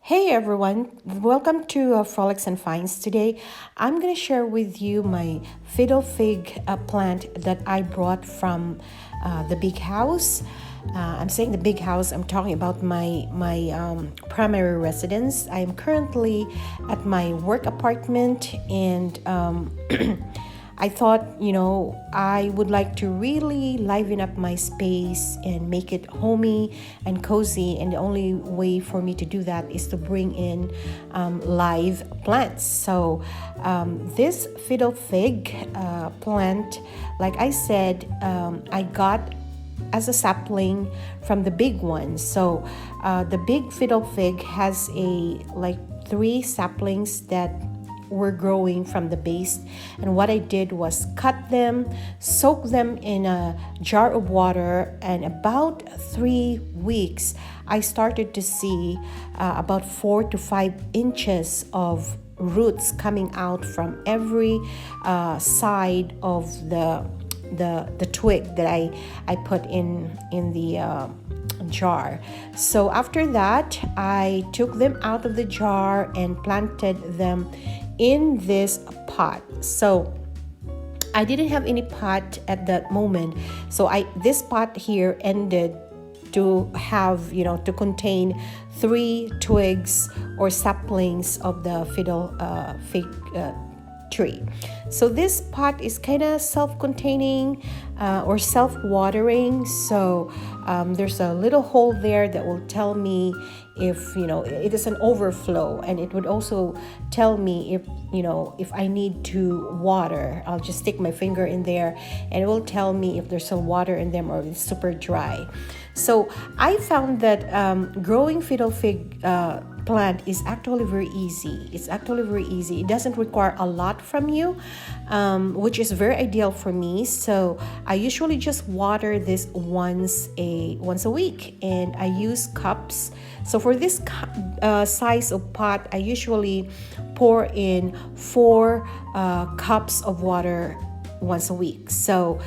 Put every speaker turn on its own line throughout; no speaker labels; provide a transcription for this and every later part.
Hey everyone, welcome to Frolics and Finds. Today I'm going to share with you my fiddle fig plant that I brought from the big house. I'm saying the big house, I'm talking about my primary residence. I am currently at my work apartment and I thought, I would like to really liven up my space and make it homey and cozy. And the only way for me to do that is to bring in live plants. So this fiddle fig plant, like I said, I got as a sapling from the big one. So the big fiddle fig has like 3 saplings that were growing from the base, and what I did was cut them, soak them in a jar of water, and about 3 weeks I started to see about 4 to 5 inches of roots coming out from every side of the twig that I put in the jar. So after that, I took them out of the jar and planted them in this pot. So I didn't have any pot at that moment, so this pot here ended to have, to contain 3 twigs or saplings of the fiddle fig tree. So this pot is kind of self-containing or self-watering. So there's a little hole there that will tell me if it is an overflow, and it would also tell me if I need to water. I'll just stick my finger in there and it will tell me if there's some water in them or it's super dry. So I found that growing fiddle fig plant is actually very easy. It's actually very easy. It doesn't require a lot from you, which is very ideal for me. So I usually just water this once a week, and I use cups. So for this size of pot, I usually pour in 4 cups of water once a week. So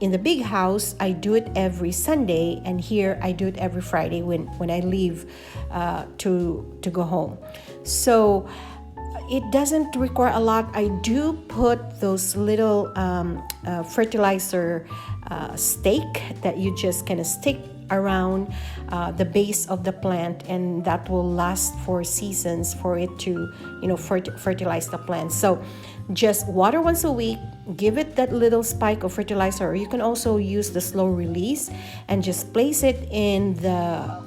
in the big house, I do it every Sunday, and here I do it every Friday when I leave to go home. So it doesn't require a lot. I do put those little fertilizer stake that you just kind of stick around the base of the plant, and that will last for seasons for it to fertilize the plant. So just water once a week, give it that little spike of fertilizer, or you can also use the slow release and just place it in the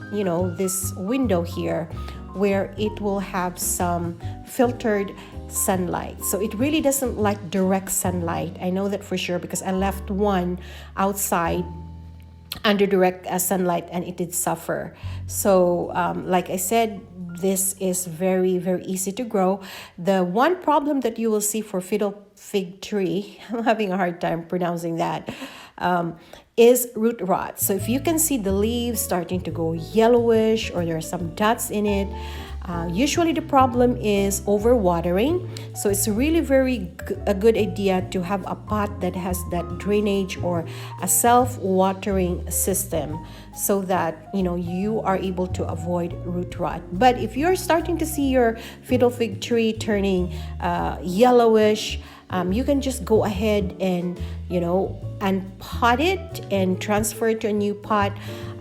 this window here where it will have some filtered sunlight. So it really doesn't like direct sunlight. I know that for sure because I left one outside under direct sunlight and it did suffer. So like I said, this is very, very easy to grow. The one problem that you will see for fiddle fig tree, I'm having a hard time pronouncing that, is root rot. So if you can see the leaves starting to go yellowish or there are some dots in it, usually the problem is overwatering. So it's really a good idea to have a pot that has that drainage or a self-watering system so that you are able to avoid root rot. But if you're starting to see your fiddle fig tree turning yellowish, you can just go ahead and pot it and transfer it to a new pot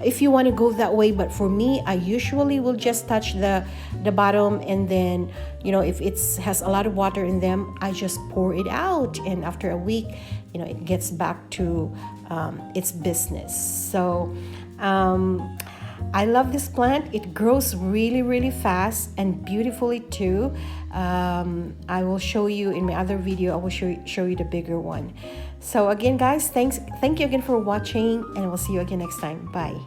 if you want to go that way. But for me, I usually will just touch the bottom, and then if it has a lot of water in them, I just pour it out, and after a week it gets back to its business. So I love this plant. It grows really, really fast and beautifully too. I will show you in my other video. I will show you the bigger one. So again, guys, thank you again for watching, and we'll see you again next time. Bye.